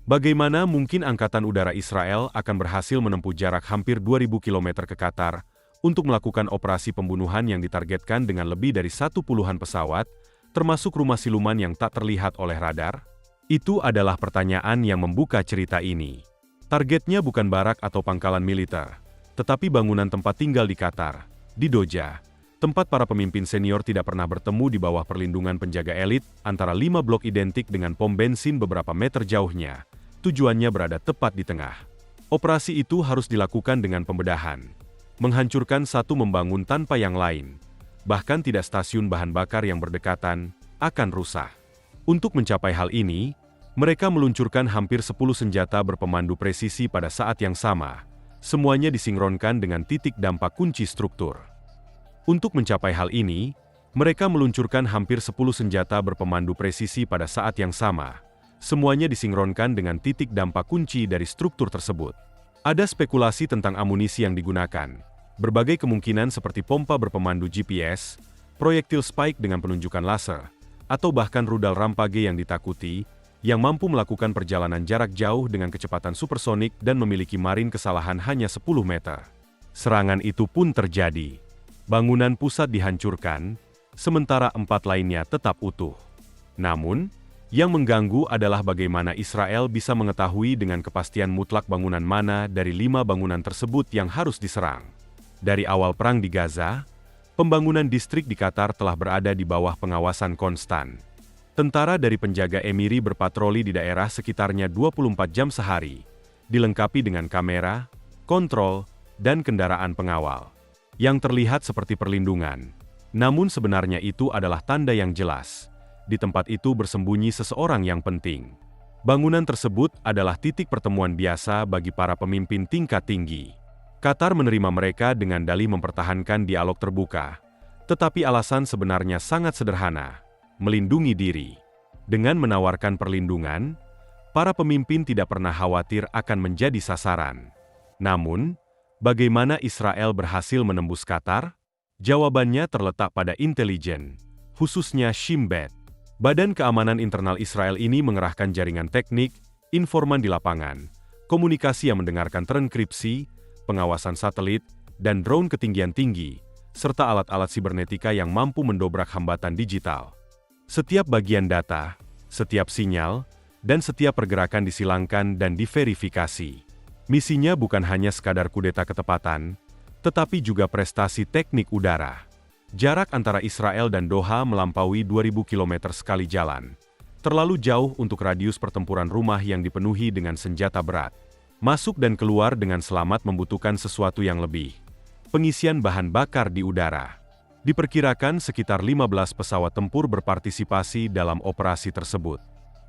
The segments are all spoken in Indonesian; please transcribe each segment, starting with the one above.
Bagaimana mungkin Angkatan Udara Israel akan berhasil menempuh jarak hampir 2.000 km ke Qatar untuk melakukan operasi pembunuhan yang ditargetkan dengan lebih dari 10 pesawat, termasuk rumah siluman yang tak terlihat oleh radar? Itu adalah pertanyaan yang membuka cerita ini. Targetnya bukan barak atau pangkalan militer, tetapi bangunan tempat tinggal di Qatar, di Doja, tempat para pemimpin senior tidak pernah bertemu di bawah perlindungan penjaga elit antara 5 blok identik dengan pom bensin beberapa meter jauhnya. Tujuannya berada tepat di tengah. Operasi itu harus dilakukan dengan pembedahan. Menghancurkan satu membangun tanpa yang lain. Bahkan tidak stasiun bahan bakar yang berdekatan, akan rusak. Untuk mencapai hal ini, mereka meluncurkan hampir 10 senjata berpemandu presisi pada saat yang sama. Semuanya disinkronkan dengan titik dampak kunci struktur. Untuk mencapai hal ini, mereka meluncurkan hampir 10 senjata berpemandu presisi pada saat yang sama. Semuanya disinkronkan dengan titik dampak kunci dari struktur tersebut. Ada spekulasi tentang amunisi yang digunakan. Berbagai kemungkinan seperti pompa berpemandu GPS, proyektil spike dengan penunjukan laser, atau bahkan rudal rampage yang ditakuti, yang mampu melakukan perjalanan jarak jauh dengan kecepatan supersonik dan memiliki marin kesalahan hanya 10 meter. Serangan itu pun terjadi. Bangunan pusat dihancurkan, sementara 4 lainnya tetap utuh. Namun, yang mengganggu adalah bagaimana Israel bisa mengetahui dengan kepastian mutlak bangunan mana dari 5 bangunan tersebut yang harus diserang. Dari awal perang di Gaza, pembangunan distrik di Qatar telah berada di bawah pengawasan konstan. Tentara dari penjaga Emiri berpatroli di daerah sekitarnya 24 jam sehari, dilengkapi dengan kamera, kontrol, dan kendaraan pengawal. Yang terlihat seperti perlindungan, namun sebenarnya itu adalah tanda yang jelas. Di tempat itu bersembunyi seseorang yang penting. Bangunan tersebut adalah titik pertemuan biasa bagi para pemimpin tingkat tinggi. Qatar menerima mereka dengan dalih mempertahankan dialog terbuka. Tetapi alasan sebenarnya sangat sederhana, melindungi diri. Dengan menawarkan perlindungan, para pemimpin tidak pernah khawatir akan menjadi sasaran. Namun, bagaimana Israel berhasil menembus Qatar? Jawabannya terletak pada intelijen, khususnya Shin Bet. Badan Keamanan Internal Israel ini mengerahkan jaringan teknik, informan di lapangan, komunikasi yang mendengarkan terenkripsi, pengawasan satelit, dan drone ketinggian tinggi, serta alat-alat sibernetika yang mampu mendobrak hambatan digital. Setiap bagian data, setiap sinyal, dan setiap pergerakan disilangkan dan diverifikasi. Misinya bukan hanya sekadar kudeta ketepatan, tetapi juga prestasi teknik udara. Jarak antara Israel dan Doha melampaui 2.000 km sekali jalan. Terlalu jauh untuk radius pertempuran rumah yang dipenuhi dengan senjata berat. Masuk dan keluar dengan selamat membutuhkan sesuatu yang lebih. Pengisian bahan bakar di udara. Diperkirakan sekitar 15 pesawat tempur berpartisipasi dalam operasi tersebut.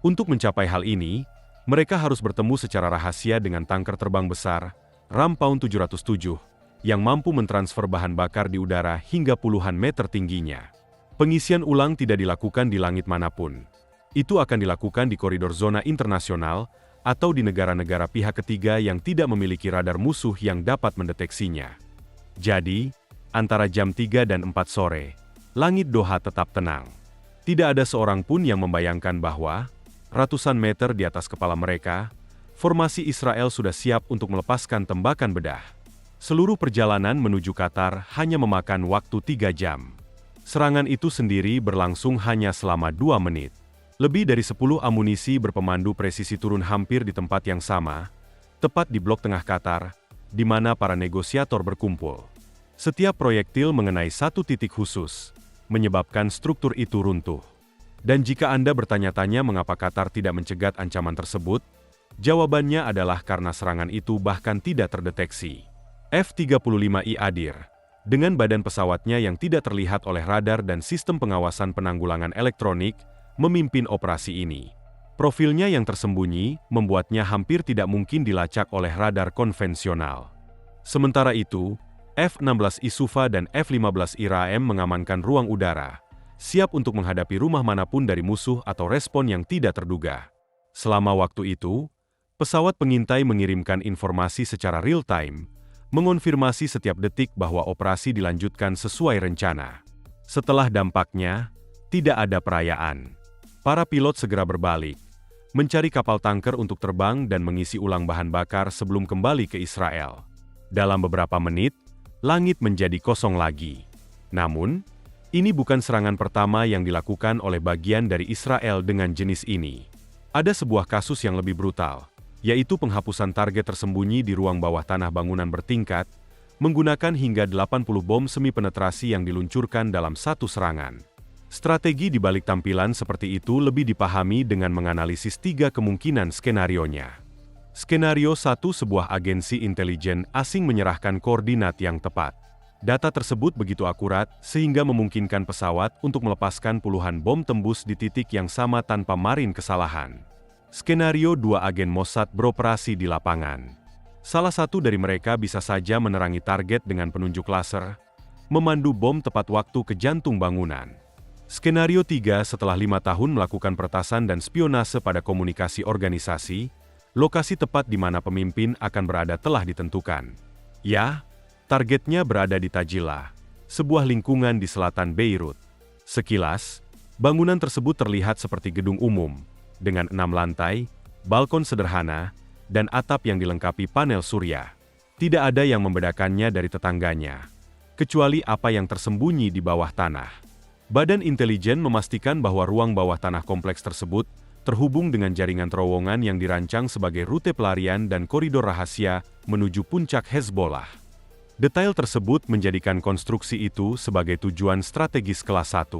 Untuk mencapai hal ini, mereka harus bertemu secara rahasia dengan tanker terbang besar, Ram Pound 707, yang mampu mentransfer bahan bakar di udara hingga puluhan meter tingginya. Pengisian ulang tidak dilakukan di langit manapun. Itu akan dilakukan di koridor zona internasional atau di negara-negara pihak ketiga yang tidak memiliki radar musuh yang dapat mendeteksinya. Jadi, antara jam 3 dan 4 sore, langit Doha tetap tenang. Tidak ada seorang pun yang membayangkan bahwa, ratusan meter di atas kepala mereka, formasi Israel sudah siap untuk melepaskan tembakan bedah. Seluruh perjalanan menuju Qatar hanya memakan waktu 3 jam. Serangan itu sendiri berlangsung hanya selama 2 menit. Lebih dari 10 amunisi berpemandu presisi turun hampir di tempat yang sama, tepat di blok tengah Qatar, di mana para negosiator berkumpul. Setiap proyektil mengenai satu titik khusus, menyebabkan struktur itu runtuh. Dan jika Anda bertanya-tanya mengapa Qatar tidak mencegat ancaman tersebut, jawabannya adalah karena serangan itu bahkan tidak terdeteksi. F-35I Adir, dengan badan pesawatnya yang tidak terlihat oleh radar dan sistem pengawasan penanggulangan elektronik, memimpin operasi ini. Profilnya yang tersembunyi membuatnya hampir tidak mungkin dilacak oleh radar konvensional. Sementara itu, F-16I Sufa dan F-15I Ram mengamankan ruang udara, siap untuk menghadapi rumah manapun dari musuh atau respon yang tidak terduga. Selama waktu itu, pesawat pengintai mengirimkan informasi secara real-time, mengonfirmasi setiap detik bahwa operasi dilanjutkan sesuai rencana. Setelah dampaknya, tidak ada perayaan. Para pilot segera berbalik, mencari kapal tanker untuk terbang dan mengisi ulang bahan bakar sebelum kembali ke Israel. Dalam beberapa menit, langit menjadi kosong lagi. Namun, ini bukan serangan pertama yang dilakukan oleh bagian dari Israel dengan jenis ini. Ada sebuah kasus yang lebih brutal, yaitu penghapusan target tersembunyi di ruang bawah tanah bangunan bertingkat, menggunakan hingga 80 bom semi-penetrasi yang diluncurkan dalam satu serangan. Strategi di balik tampilan seperti itu lebih dipahami dengan menganalisis 3 kemungkinan skenarionya. Skenario 1, sebuah agensi intelijen asing menyerahkan koordinat yang tepat. Data tersebut begitu akurat sehingga memungkinkan pesawat untuk melepaskan puluhan bom tembus di titik yang sama tanpa marin kesalahan. Skenario 2, agen Mossad beroperasi di lapangan. Salah satu dari mereka bisa saja menerangi target dengan penunjuk laser, memandu bom tepat waktu ke jantung bangunan. Skenario 3, setelah 5 tahun melakukan peretasan dan spionase pada komunikasi organisasi, lokasi tepat di mana pemimpin akan berada telah ditentukan. Ya, targetnya berada di Tajila, sebuah lingkungan di selatan Beirut. Sekilas, bangunan tersebut terlihat seperti gedung umum, dengan 6 lantai, balkon sederhana, dan atap yang dilengkapi panel surya. Tidak ada yang membedakannya dari tetangganya, kecuali apa yang tersembunyi di bawah tanah. Badan intelijen memastikan bahwa ruang bawah tanah kompleks tersebut terhubung dengan jaringan terowongan yang dirancang sebagai rute pelarian dan koridor rahasia menuju puncak Hezbollah. Detail tersebut menjadikan konstruksi itu sebagai tujuan strategis kelas 1.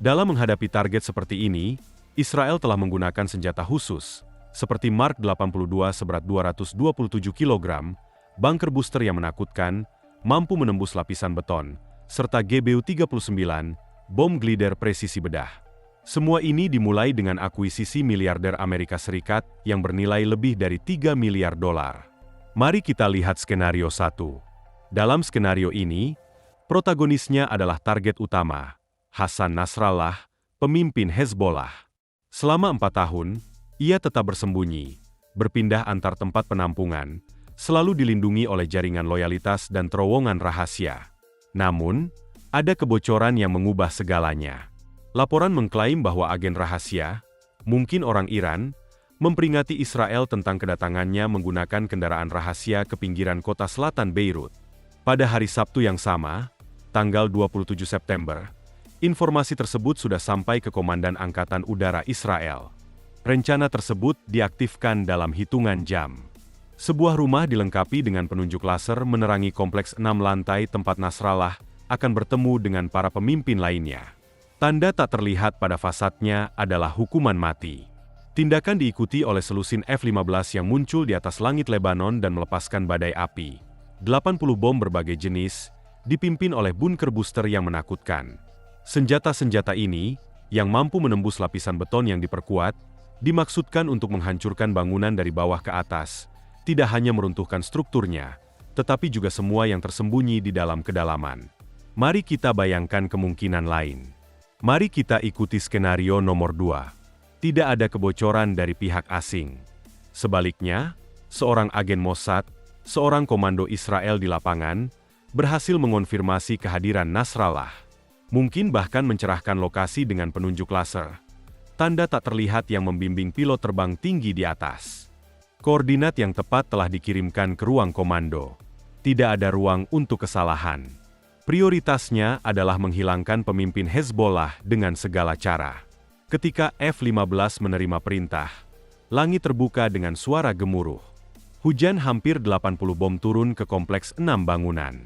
Dalam menghadapi target seperti ini, Israel telah menggunakan senjata khusus, seperti Mark 82 seberat 227 kg, bunker booster yang menakutkan, mampu menembus lapisan beton, serta GBU-39, bom glider presisi bedah. Semua ini dimulai dengan akuisisi miliarder Amerika Serikat yang bernilai lebih dari 3 miliar dolar. Mari kita lihat skenario 1. Dalam skenario ini, protagonisnya adalah target utama, Hassan Nasrallah, pemimpin Hezbollah. Selama 4 tahun, ia tetap bersembunyi, berpindah antar tempat penampungan, selalu dilindungi oleh jaringan loyalitas dan terowongan rahasia. Namun, ada kebocoran yang mengubah segalanya. Laporan mengklaim bahwa agen rahasia, mungkin orang Iran, memperingati Israel tentang kedatangannya menggunakan kendaraan rahasia ke pinggiran kota selatan Beirut. Pada hari Sabtu yang sama, tanggal 27 September, informasi tersebut sudah sampai ke Komandan Angkatan Udara Israel. Rencana tersebut diaktifkan dalam hitungan jam. Sebuah rumah dilengkapi dengan penunjuk laser menerangi kompleks 6 lantai tempat Nasrallah akan bertemu dengan para pemimpin lainnya. Tanda tak terlihat pada fasadnya adalah hukuman mati. Tindakan diikuti oleh selusin F-15 yang muncul di atas langit Lebanon dan melepaskan badai api. 80 bom berbagai jenis, dipimpin oleh bunker booster yang menakutkan. Senjata-senjata ini, yang mampu menembus lapisan beton yang diperkuat, dimaksudkan untuk menghancurkan bangunan dari bawah ke atas, tidak hanya meruntuhkan strukturnya, tetapi juga semua yang tersembunyi di dalam kedalaman. Mari kita bayangkan kemungkinan lain. Mari kita ikuti skenario nomor 2. Tidak ada kebocoran dari pihak asing. Sebaliknya, seorang agen Mossad, seorang komando Israel di lapangan, berhasil mengonfirmasi kehadiran Nasrallah. Mungkin bahkan mencerahkan lokasi dengan penunjuk laser. Tanda tak terlihat yang membimbing pilot terbang tinggi di atas. Koordinat yang tepat telah dikirimkan ke ruang komando. Tidak ada ruang untuk kesalahan. Prioritasnya adalah menghilangkan pemimpin Hezbollah dengan segala cara. Ketika F-15 menerima perintah, langit terbuka dengan suara gemuruh. Hujan hampir 80 bom turun ke kompleks 6 bangunan.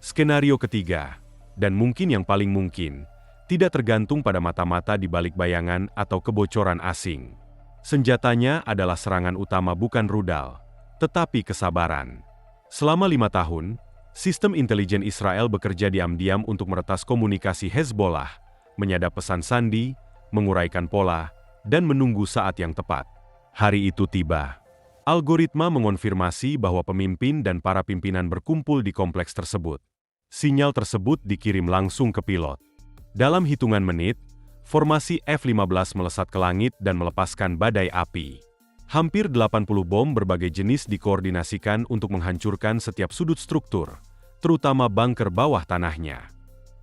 Skenario ketiga, dan mungkin yang paling mungkin, tidak tergantung pada mata-mata di balik bayangan atau kebocoran asing. Senjatanya adalah serangan utama bukan rudal, tetapi kesabaran. Selama 5 tahun, sistem intelijen Israel bekerja diam-diam untuk meretas komunikasi Hezbollah, menyadap pesan sandi, menguraikan pola, dan menunggu saat yang tepat. Hari itu tiba. Algoritma mengonfirmasi bahwa pemimpin dan para pimpinan berkumpul di kompleks tersebut. Sinyal tersebut dikirim langsung ke pilot. Dalam hitungan menit, formasi F-15 melesat ke langit dan melepaskan badai api. Hampir 80 bom berbagai jenis dikoordinasikan untuk menghancurkan setiap sudut struktur, terutama bunker bawah tanahnya.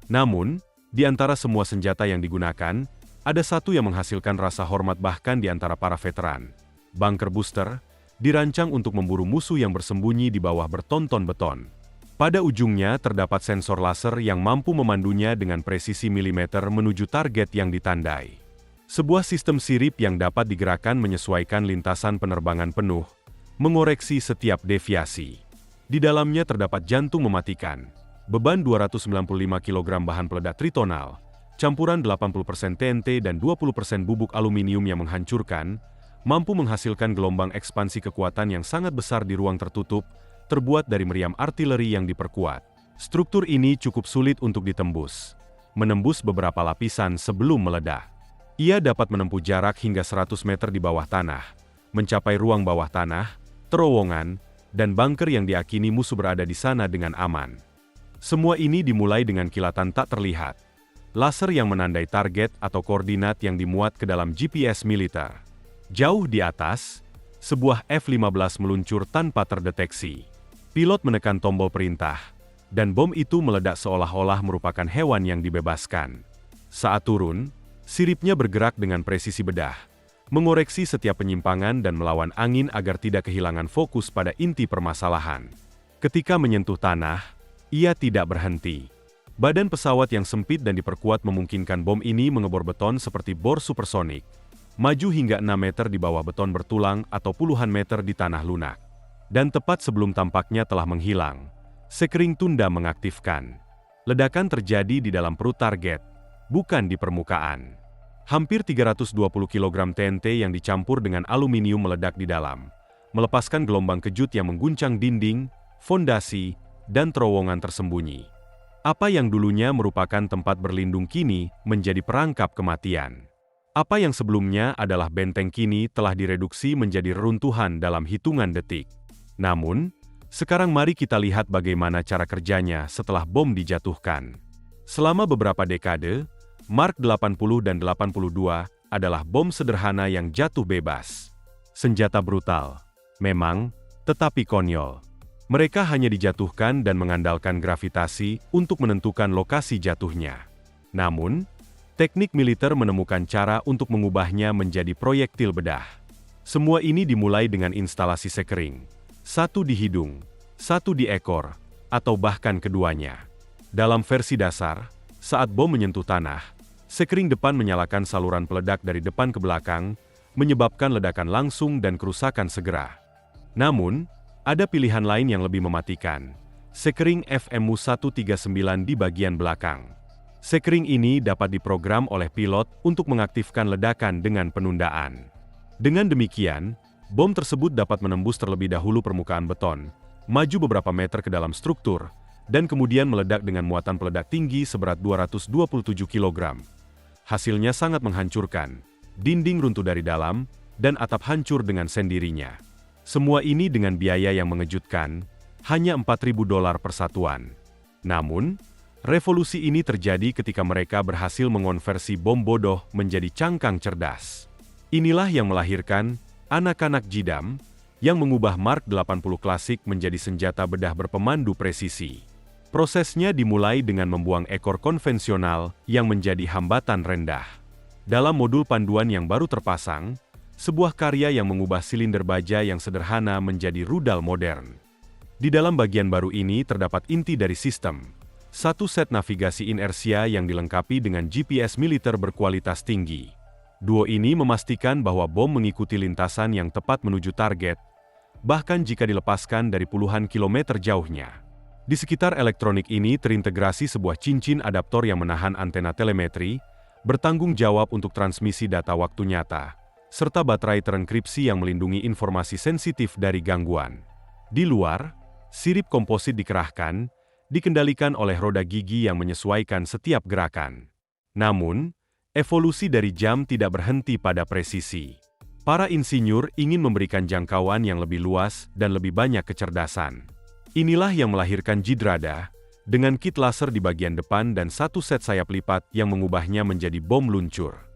Namun, di antara semua senjata yang digunakan, Ada satu yang menghasilkan rasa hormat bahkan di antara para veteran. Bunker booster dirancang untuk memburu musuh yang bersembunyi di bawah bertonton beton. Pada ujungnya terdapat sensor laser yang mampu memandunya dengan presisi milimeter menuju target yang ditandai. Sebuah sistem sirip yang dapat digerakkan menyesuaikan lintasan penerbangan penuh, mengoreksi setiap deviasi. Di dalamnya terdapat jantung mematikan, beban 295 kg bahan peledak tritonal, campuran 80% TNT dan 20% bubuk aluminium yang menghancurkan, mampu menghasilkan gelombang ekspansi kekuatan yang sangat besar di ruang tertutup, terbuat dari meriam artileri yang diperkuat. Struktur ini cukup sulit untuk ditembus, menembus beberapa lapisan sebelum meledak. Ia dapat menempuh jarak hingga 100 meter di bawah tanah, mencapai ruang bawah tanah, terowongan, dan bunker yang diakini musuh berada di sana dengan aman. Semua ini dimulai dengan kilatan tak terlihat, laser yang menandai target atau koordinat yang dimuat ke dalam GPS militer. Jauh di atas, sebuah F-15 meluncur tanpa terdeteksi. Pilot menekan tombol perintah, dan bom itu meledak seolah-olah merupakan hewan yang dibebaskan. Saat turun, siripnya bergerak dengan presisi bedah, mengoreksi setiap penyimpangan dan melawan angin agar tidak kehilangan fokus pada inti permasalahan. Ketika menyentuh tanah, ia tidak berhenti. Badan pesawat yang sempit dan diperkuat memungkinkan bom ini mengebor beton seperti bor supersonik, maju hingga 6 meter di bawah beton bertulang atau puluhan meter di tanah lunak. Dan tepat sebelum tampaknya telah menghilang, sekering tunda mengaktifkan. Ledakan terjadi di dalam perut target, bukan di permukaan. Hampir 320 kg TNT yang dicampur dengan aluminium meledak di dalam, melepaskan gelombang kejut yang mengguncang dinding, fondasi, dan terowongan tersembunyi. Apa yang dulunya merupakan tempat berlindung kini menjadi perangkap kematian. Apa yang sebelumnya adalah benteng kini telah direduksi menjadi reruntuhan dalam hitungan detik. Namun, sekarang mari kita lihat bagaimana cara kerjanya setelah bom dijatuhkan. Selama beberapa dekade, Mark 80 dan 82 adalah bom sederhana yang jatuh bebas. Senjata brutal, memang, tetapi konyol. Mereka hanya dijatuhkan dan mengandalkan gravitasi untuk menentukan lokasi jatuhnya. Namun, teknik militer menemukan cara untuk mengubahnya menjadi proyektil bedah. Semua ini dimulai dengan instalasi sekering. Satu di hidung, satu di ekor, atau bahkan keduanya. Dalam versi dasar, saat bom menyentuh tanah, sekering depan menyalakan saluran peledak dari depan ke belakang, menyebabkan ledakan langsung dan kerusakan segera. Namun, ada pilihan lain yang lebih mematikan. Sekering FMU-139 di bagian belakang. Sekering ini dapat diprogram oleh pilot untuk mengaktifkan ledakan dengan penundaan. Dengan demikian, bom tersebut dapat menembus terlebih dahulu permukaan beton, maju beberapa meter ke dalam struktur, dan kemudian meledak dengan muatan peledak tinggi seberat 227 kg. Hasilnya sangat menghancurkan, dinding runtuh dari dalam, dan atap hancur dengan sendirinya. Semua ini dengan biaya yang mengejutkan, hanya $4.000 per satuan. Namun, revolusi ini terjadi ketika mereka berhasil mengonversi bom bodoh menjadi cangkang cerdas. Inilah yang melahirkan anak-anak Jidam, yang mengubah Mark 80 klasik menjadi senjata bedah berpemandu presisi. Prosesnya dimulai dengan membuang ekor konvensional yang menjadi hambatan rendah. Dalam modul panduan yang baru terpasang, sebuah karya yang mengubah silinder baja yang sederhana menjadi rudal modern. Di dalam bagian baru ini terdapat inti dari sistem. Satu set navigasi inersia yang dilengkapi dengan GPS militer berkualitas tinggi. Duo ini memastikan bahwa bom mengikuti lintasan yang tepat menuju target, bahkan jika dilepaskan dari puluhan kilometer jauhnya. Di sekitar elektronik ini terintegrasi sebuah cincin adaptor yang menahan antena telemetri, bertanggung jawab untuk transmisi data waktu nyata, serta baterai terenkripsi yang melindungi informasi sensitif dari gangguan. Di luar, sirip komposit dikerahkan, dikendalikan oleh roda gigi yang menyesuaikan setiap gerakan. Namun, evolusi dari jam tidak berhenti pada presisi. Para insinyur ingin memberikan jangkauan yang lebih luas dan lebih banyak kecerdasan. Inilah yang melahirkan Jidrada, dengan kit laser di bagian depan dan satu set sayap lipat yang mengubahnya menjadi bom luncur.